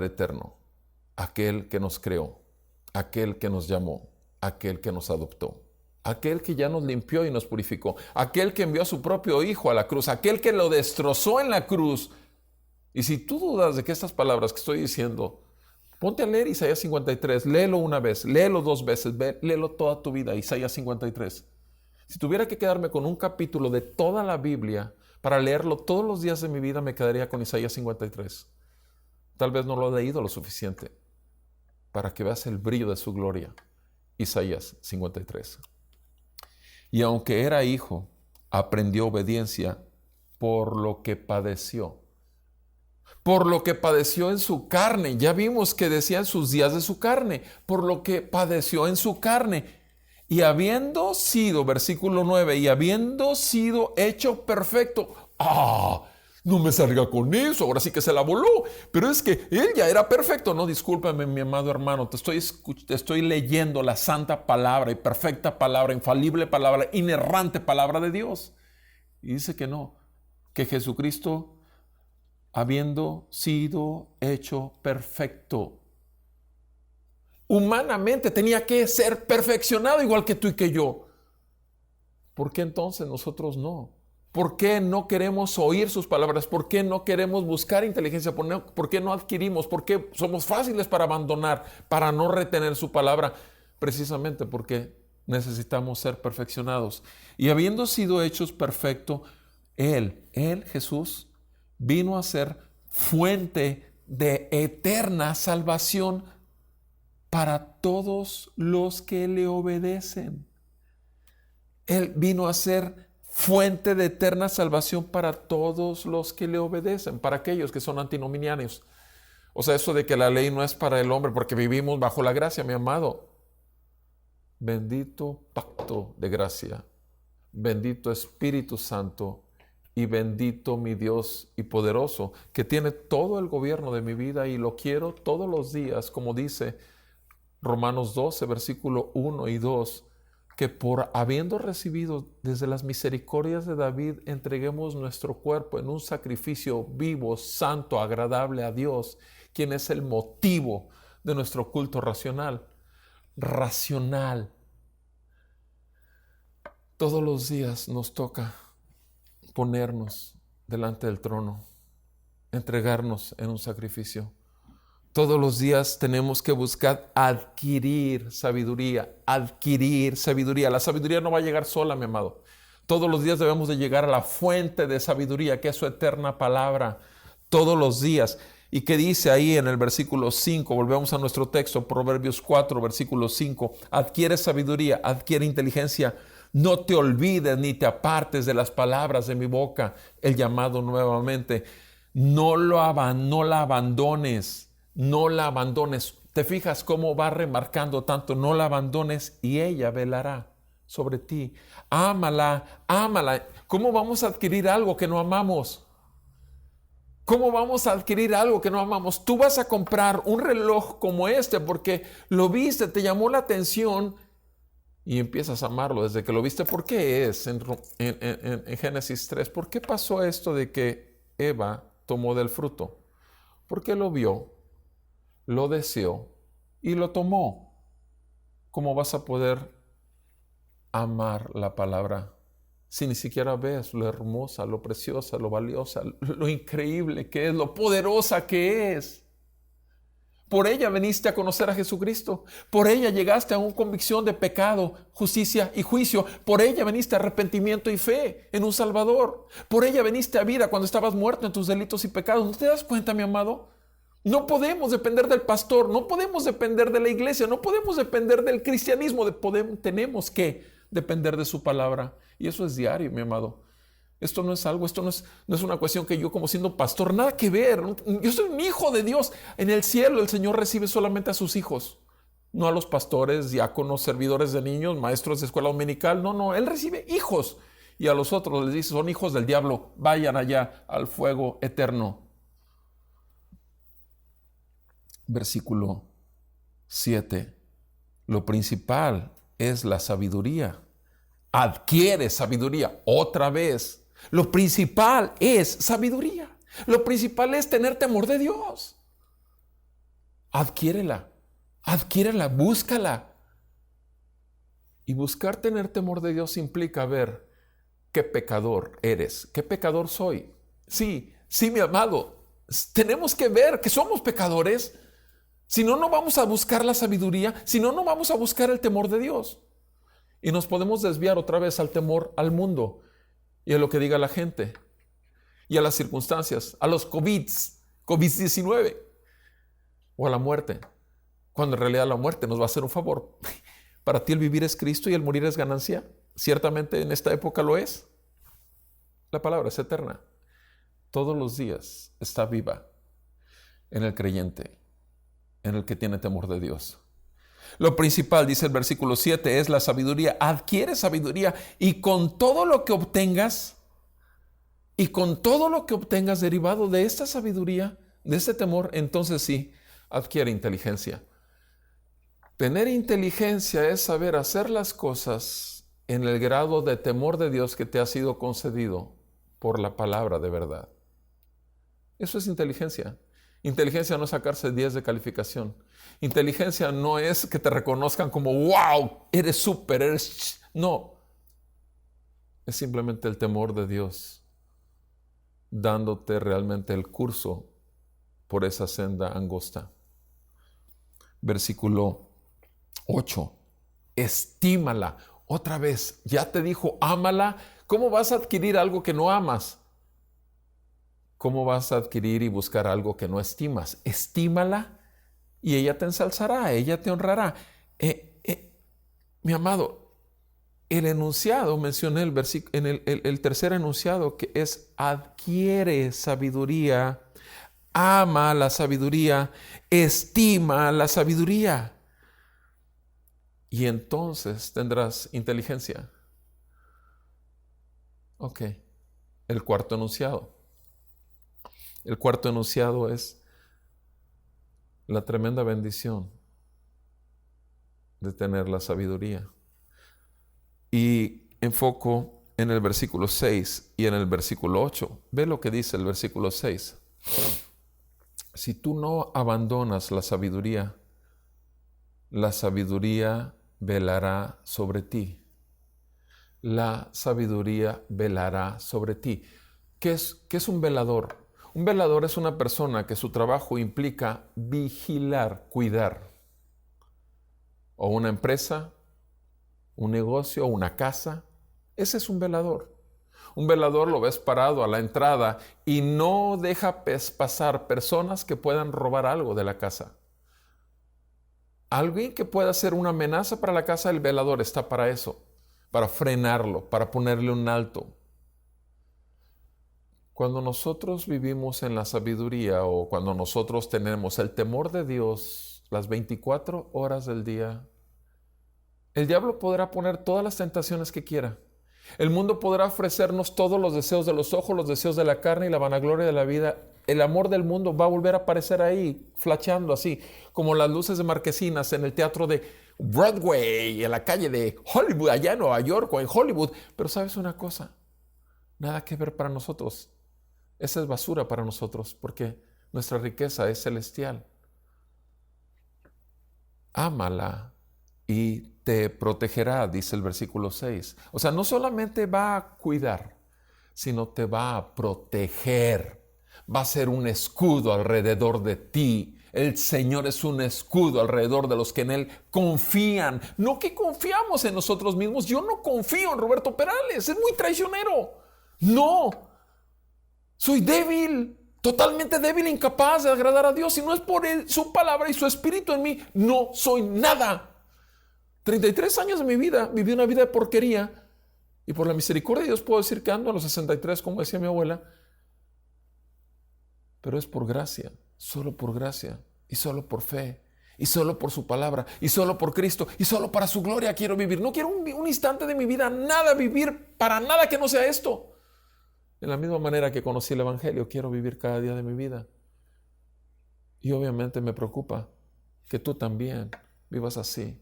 Speaker 1: eterno, aquel que nos creó, aquel que nos llamó, aquel que nos adoptó. Aquel que ya nos limpió y nos purificó, aquel que envió a su propio Hijo a la cruz, aquel que lo destrozó en la cruz. Y si tú dudas de que estas palabras que estoy diciendo, ponte a leer Isaías 53, léelo una vez, léelo 2 veces, léelo toda tu vida, Isaías 53. Si tuviera que quedarme con un capítulo de toda la Biblia para leerlo todos los días de mi vida, me quedaría con Isaías 53. Tal vez no lo he leído lo suficiente para que veas el brillo de su gloria. Isaías 53. Y aunque era hijo, aprendió obediencia por lo que padeció. Por lo que padeció en su carne. Ya vimos que decía en sus días de su carne. Por lo que padeció en su carne. Y habiendo sido, versículo 9, y habiendo sido hecho perfecto. No me salga con eso, ahora sí que se la voló. Pero es que él ya era perfecto. No, discúlpame, mi amado hermano, te estoy leyendo la santa palabra y perfecta palabra, infalible palabra, inerrante palabra de Dios. Y dice que no, que Jesucristo, habiendo sido hecho perfecto, humanamente tenía que ser perfeccionado igual que tú y que yo. ¿Por qué entonces nosotros no? ¿Por qué no queremos oír sus palabras? ¿Por qué no queremos buscar inteligencia? ¿Por qué no adquirimos? ¿Por qué somos fáciles para abandonar, para no retener su palabra? Precisamente porque necesitamos ser perfeccionados. Y habiendo sido hechos perfectos, Él, Jesús, vino a ser fuente de eterna salvación para todos los que le obedecen. Él vino a ser fuente de eterna salvación para todos los que le obedecen, para aquellos que son antinominianos. O sea, eso de que la ley no es para el hombre porque vivimos bajo la gracia, mi amado. Bendito pacto de gracia, bendito Espíritu Santo y bendito mi Dios y poderoso, que tiene todo el gobierno de mi vida y lo quiero todos los días, como dice Romanos 12, versículo 1 y 2, que por habiendo recibido desde las misericordias de David, entreguemos nuestro cuerpo en un sacrificio vivo, santo, agradable a Dios, quien es el motivo de nuestro culto racional. Racional. Todos los días nos toca ponernos delante del trono, entregarnos en un sacrificio. Todos los días tenemos que buscar adquirir sabiduría, adquirir sabiduría. La sabiduría no va a llegar sola, mi amado. Todos los días debemos de llegar a la fuente de sabiduría, que es su eterna palabra. Todos los días. ¿Y qué dice ahí en el versículo 5? Volvemos a nuestro texto, Proverbios 4, versículo 5. Adquiere sabiduría, adquiere inteligencia. No te olvides ni te apartes de las palabras de mi boca. El llamado nuevamente. No la abandones. No la abandones. ¿Te fijas cómo va remarcando tanto? No la abandones y ella velará sobre ti. Ámala, ámala. ¿Cómo vamos a adquirir algo que no amamos? ¿Cómo vamos a adquirir algo que no amamos? Tú vas a comprar un reloj como este porque lo viste, te llamó la atención y empiezas a amarlo desde que lo viste. ¿Por qué es en Génesis 3? ¿Por qué pasó esto de que Eva tomó del fruto? Porque lo vio, lo deseó y lo tomó. ¿Cómo vas a poder amar la palabra si ni siquiera ves lo hermosa, lo preciosa, lo valiosa, lo increíble que es, lo poderosa que es? Por ella veniste a conocer a Jesucristo. Por ella llegaste a una convicción de pecado, justicia y juicio. Por ella veniste a arrepentimiento y fe en un Salvador. Por ella veniste a vida cuando estabas muerto en tus delitos y pecados. ¿No te das cuenta, mi amado? No podemos depender del pastor, no podemos depender de la iglesia, no podemos depender del cristianismo. Tenemos que depender de su palabra. Y eso es diario, mi amado. Esto no es algo, esto no es una cuestión que yo como siendo pastor, nada que ver. Yo soy un hijo de Dios. En el cielo el Señor recibe solamente a sus hijos, no a los pastores, diáconos, servidores de niños, maestros de escuela dominical. No, Él recibe hijos. Y a los otros les dice, son hijos del diablo, vayan allá al fuego eterno. Versículo 7. Lo principal es la sabiduría. Adquiere sabiduría otra vez. Lo principal es sabiduría. Lo principal es tener temor de Dios. Adquiérela, búscala. Y buscar tener temor de Dios implica ver qué pecador eres, qué pecador soy. Sí, mi amado, tenemos que ver que somos pecadores. Si no, no vamos a buscar la sabiduría, si no, no vamos a buscar el temor de Dios. Y nos podemos desviar otra vez al temor al mundo y a lo que diga la gente y a las circunstancias, a los COVID-19 o a la muerte, cuando en realidad la muerte nos va a hacer un favor. Para ti el vivir es Cristo y el morir es ganancia. Ciertamente en esta época lo es. La palabra es eterna. Todos los días está viva en el creyente, en el que tiene temor de Dios. Lo principal, dice el versículo 7, es la sabiduría. Adquiere sabiduría y con todo lo que obtengas, derivado de esta sabiduría, de este temor, entonces sí, adquiere inteligencia. Tener inteligencia es saber hacer las cosas en el grado de temor de Dios que te ha sido concedido por la palabra de verdad. Eso es inteligencia. Inteligencia no es sacarse 10 de calificación. Inteligencia no es que te reconozcan como wow, eres súper, no. Es simplemente el temor de Dios dándote realmente el curso por esa senda angosta. Versículo 8. Estímala. Otra vez, ya te dijo, ámala. ¿Cómo vas a adquirir algo que no amas? ¿Cómo vas a adquirir y buscar algo que no estimas? Estímala y ella te ensalzará, ella te honrará. Mi amado, el enunciado, mencioné el tercer enunciado, que es adquiere sabiduría, ama la sabiduría, estima la sabiduría. y entonces tendrás inteligencia. Ok, el cuarto enunciado. El cuarto enunciado es la tremenda bendición de tener la sabiduría. Y enfoco en el versículo 6 y en el versículo 8. Ve lo que dice el versículo 6. Si tú no abandonas la sabiduría velará sobre ti. La sabiduría velará sobre ti. ¿Qué es un velador? Un velador es una persona que su trabajo implica vigilar, cuidar. O una empresa, un negocio, una casa. Ese es un velador. Un velador lo ves parado a la entrada y no deja pasar personas que puedan robar algo de la casa. Alguien que pueda ser una amenaza para la casa, el velador está para eso, para frenarlo, para ponerle un alto. Cuando nosotros vivimos en la sabiduría o cuando nosotros tenemos el temor de Dios las 24 horas del día, el diablo podrá poner todas las tentaciones que quiera. El mundo podrá ofrecernos todos los deseos de los ojos, los deseos de la carne y la vanagloria de la vida. El amor del mundo va a volver a aparecer ahí, flasheando así, como las luces de marquesinas en el teatro de Broadway, en la calle de Hollywood, allá en Nueva York o en Hollywood. Pero ¿sabes una cosa? Nada que ver para nosotros. Esa es basura para nosotros, porque nuestra riqueza es celestial. Ámala y te protegerá, dice el versículo 6. O sea, no solamente va a cuidar, sino te va a proteger. Va a ser un escudo alrededor de ti. El Señor es un escudo alrededor de los que en Él confían. No que confiamos en nosotros mismos. Yo no confío en Roberto Perales. Es muy traicionero. No. Soy débil. Totalmente débil e incapaz de agradar a Dios. Y no es por su palabra y su espíritu en mí. No soy nada. 33 años de mi vida, viví una vida de porquería y por la misericordia de Dios puedo decir que ando a los 63, como decía mi abuela, pero es por gracia, solo por gracia y solo por fe y solo por su palabra y solo por Cristo y solo para su gloria quiero vivir. No quiero un instante de mi vida, nada vivir para nada que no sea esto. De la misma manera que conocí el Evangelio, quiero vivir cada día de mi vida. Y obviamente me preocupa que tú también vivas así.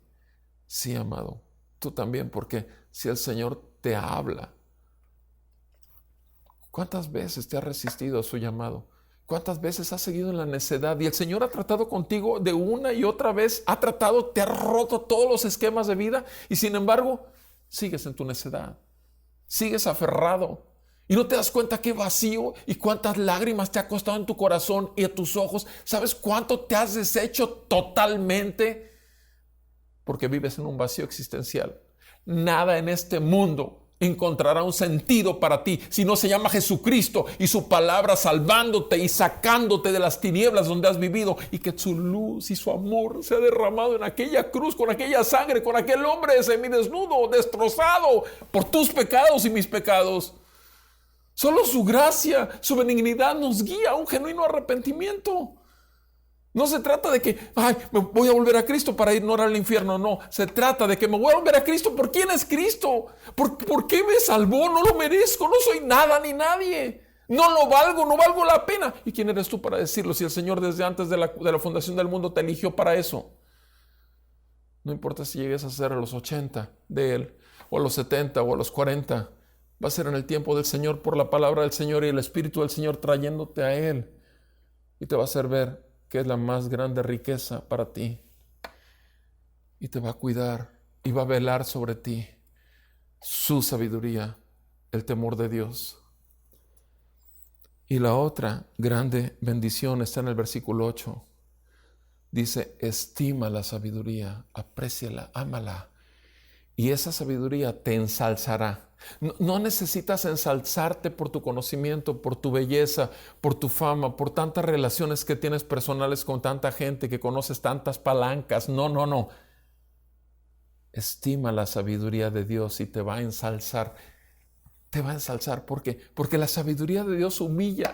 Speaker 1: Sí, amado, tú también, porque si el Señor te habla, ¿cuántas veces te has resistido a su llamado? ¿Cuántas veces has seguido en la necedad? Y el Señor ha tratado contigo de una y otra vez, te ha roto todos los esquemas de vida y sin embargo, sigues en tu necedad, sigues aferrado y no te das cuenta qué vacío y cuántas lágrimas te ha costado en tu corazón y a tus ojos. ¿Sabes cuánto te has deshecho totalmente? Porque vives en un vacío existencial. Nada en este mundo encontrará un sentido para ti si no se llama Jesucristo y su palabra salvándote y sacándote de las tinieblas donde has vivido y que su luz y su amor se ha derramado en aquella cruz, con aquella sangre, con aquel hombre semidesnudo, destrozado por tus pecados y mis pecados. Solo su gracia, su benignidad nos guía a un genuino arrepentimiento. No se trata de que, me voy a volver a Cristo para ir no al infierno. No, se trata de que me voy a volver a Cristo. ¿Por quién es Cristo? ¿Por qué me salvó? No lo merezco, no soy nada ni nadie. No lo valgo, no valgo la pena. ¿Y quién eres tú para decirlo? Si el Señor desde antes de la fundación del mundo te eligió para eso. No importa si llegues a ser a los 80 de Él, o a los 70, o a los 40. Va a ser en el tiempo del Señor, por la palabra del Señor y el Espíritu del Señor trayéndote a Él. Y te va a hacer ver que es la más grande riqueza para ti. Y te va a cuidar y va a velar sobre ti. Su sabiduría, el temor de Dios. Y la otra grande bendición está en el versículo 8. Dice, estima la sabiduría, apréciala, ámala. Y esa sabiduría te ensalzará. No necesitas ensalzarte por tu conocimiento, por tu belleza, por tu fama, por tantas relaciones que tienes personales con tanta gente, que conoces tantas palancas. No. Estima la sabiduría de Dios y te va a ensalzar. Te va a ensalzar. ¿Por qué? Porque la sabiduría de Dios humilla.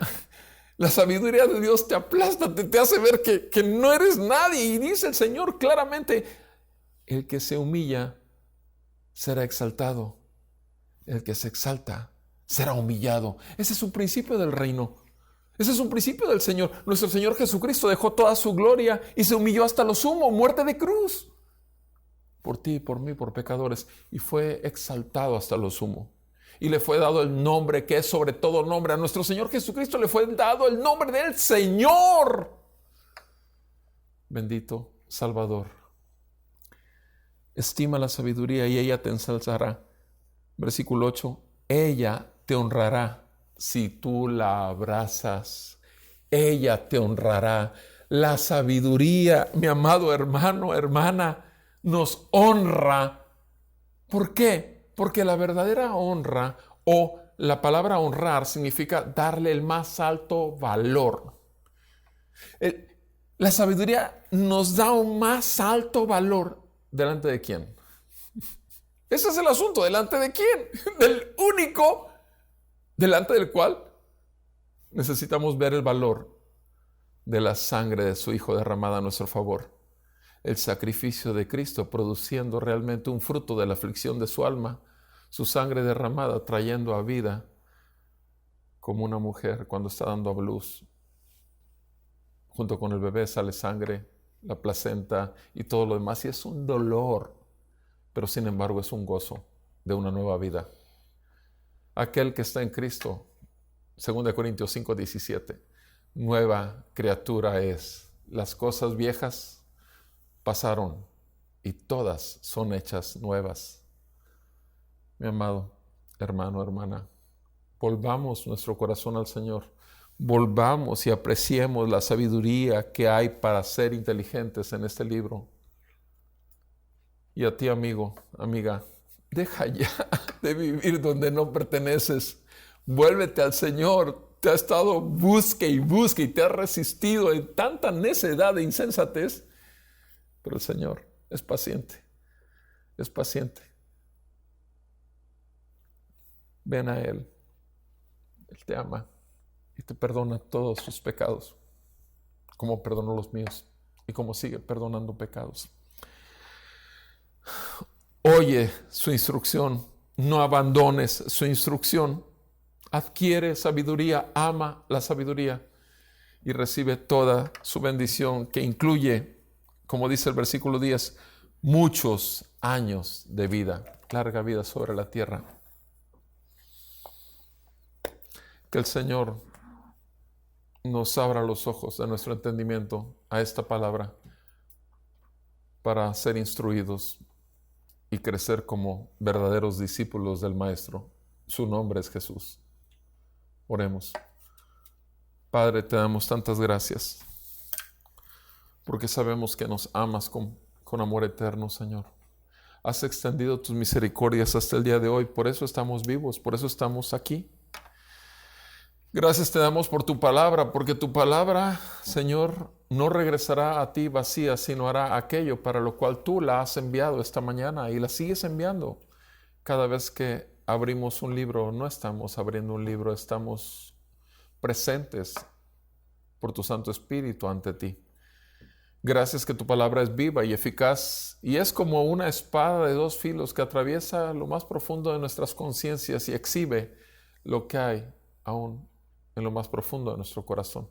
Speaker 1: La sabiduría de Dios te aplasta, te hace ver que no eres nadie. Y dice el Señor claramente, El que se humilla será exaltado. El que se exalta será humillado. Ese es un principio del reino. Ese es un principio del Señor. Nuestro Señor Jesucristo dejó toda su gloria y se humilló hasta lo sumo, muerte de cruz. Por ti, por mí, por pecadores. Y fue exaltado hasta lo sumo. Y le fue dado el nombre que es sobre todo nombre. A nuestro Señor Jesucristo le fue dado el nombre del Señor. Bendito Salvador. Estima la sabiduría y ella te ensalzará. Versículo 8. Ella te honrará si tú la abrazas. Ella te honrará. La sabiduría, mi amado hermano, hermana, nos honra. ¿Por qué? Porque la verdadera honra, o la palabra honrar, significa darle el más alto valor. La sabiduría nos da un más alto valor. ¿Delante de quién? Ese es el asunto. ¿Delante de quién? Del único delante del cual necesitamos ver el valor de la sangre de su Hijo derramada a nuestro favor. El sacrificio de Cristo produciendo realmente un fruto de la aflicción de su alma, su sangre derramada trayendo a vida como una mujer cuando está dando a luz. Junto con el bebé sale sangre, la placenta y todo lo demás, y es un dolor, pero sin embargo es un gozo de una nueva vida. Aquel que está en Cristo, 2 Corintios 5:17, nueva criatura es. Las cosas viejas pasaron y todas son hechas nuevas. Mi amado hermano, hermana, volvamos nuestro corazón al Señor. Volvamos y apreciemos la sabiduría que hay para ser inteligentes en este libro. Y a ti, amigo, amiga, deja ya de vivir donde no perteneces. Vuélvete al Señor. Te ha estado busque y te ha resistido en tanta necedad e insensatez. Pero el Señor es paciente. Es paciente. Ven a Él. Él te ama y te perdona todos sus pecados, como perdonó los míos y como sigue perdonando pecados. Oye su instrucción, no abandones su instrucción. Adquiere sabiduría, ama la sabiduría y recibe toda su bendición, que incluye, como dice el versículo 10, muchos años de vida, larga vida sobre la tierra. Que el Señor nos abra los ojos de nuestro entendimiento a esta palabra para ser instruidos y crecer como verdaderos discípulos del Maestro. Su nombre es Jesús. Oremos. Padre, te damos tantas gracias porque sabemos que nos amas con amor eterno, Señor. Has extendido tus misericordias hasta el día de hoy, por eso estamos vivos, por eso estamos aquí. Gracias te damos por tu palabra, porque tu palabra, Señor, no regresará a ti vacía, sino hará aquello para lo cual tú la has enviado esta mañana y la sigues enviando. Cada vez que abrimos un libro, no estamos abriendo un libro, estamos presentes por tu Santo Espíritu ante ti. Gracias que tu palabra es viva y eficaz y es como una espada de dos filos que atraviesa lo más profundo de nuestras conciencias y exhibe lo que hay aún en lo más profundo de nuestro corazón.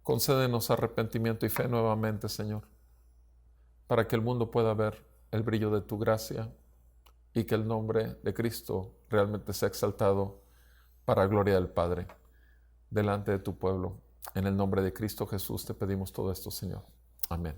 Speaker 1: Concédenos arrepentimiento y fe nuevamente, Señor, para que el mundo pueda ver el brillo de tu gracia y que el nombre de Cristo realmente sea exaltado para gloria del Padre, delante de tu pueblo. En el nombre de Cristo Jesús te pedimos todo esto, Señor. Amén.